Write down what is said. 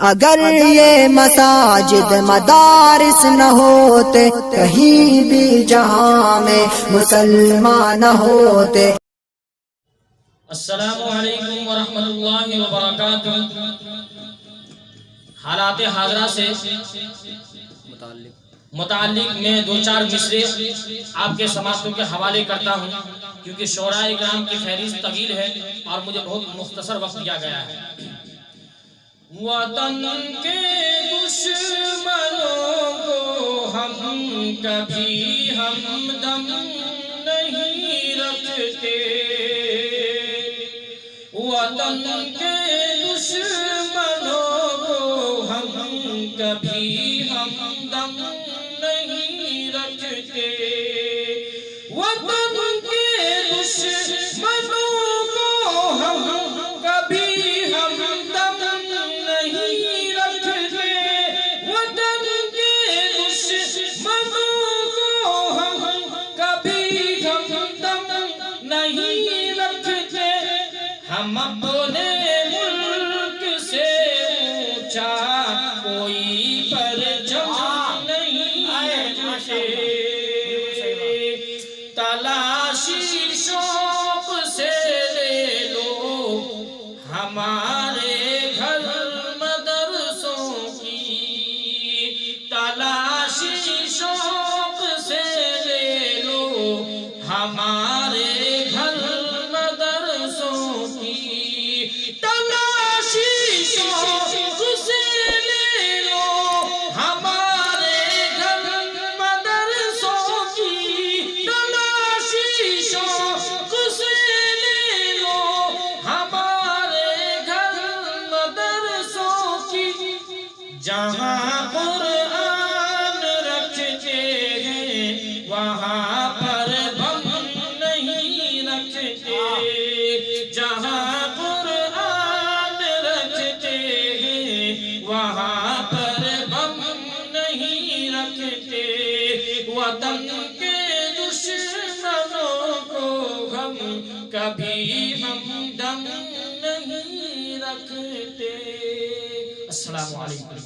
اگر یہ مساجد مدارس نہ ہوتے کہیں بھی جہاں میں مسلمان نہ ہوتے۔ السلام علیکم ورحمۃ اللہ وبرکاتہ۔ حالات حاضرہ سے متعلق میں دو چار مصرے آپ کے سماعتوں کے حوالے کرتا ہوں، کیونکہ شعراء کرام کی فہرست طویل ہے اور مجھے بہت مختصر وقت دیا گیا ہے۔ وطن کے دشمنوں کو ہم کبھی ہمدم نہیں رکھتے، وطن کے دشمنوں کو ہم کبھی ہمدم نہیں رکھتے، وطن کے دشمنوں کو ہم کبھی ہمدم نہیں رکھتے، وطن کے دشمنوں کو ہم کبھی ہمدم نہیں رکھتے۔ ہم اپنے ملک سے اونچا کوئی پرچم نہیں رکھتے، تلاشی شوق سے لے لو ہمارے گھر مدرسوں کی، تلاشی شوق سے لے لو ہمارے گھر مدرسوں کی، تلاشی شوق سے لے لو ہمارے گھر مدرسوں کی، تلاشی شوق سے لے لو ہمارے گھر مدرسوں کی، جہاں قرآن رکھتے ہیں وہاں پر بم نہیں رکھتے، جہاں قرآن رکھتے ہیں وہاں پر بم نہیں رکھتے، وطن کے دشمنوں کو ہم کبھی ہمدم نہیں رکھتے۔ السلام علیکم۔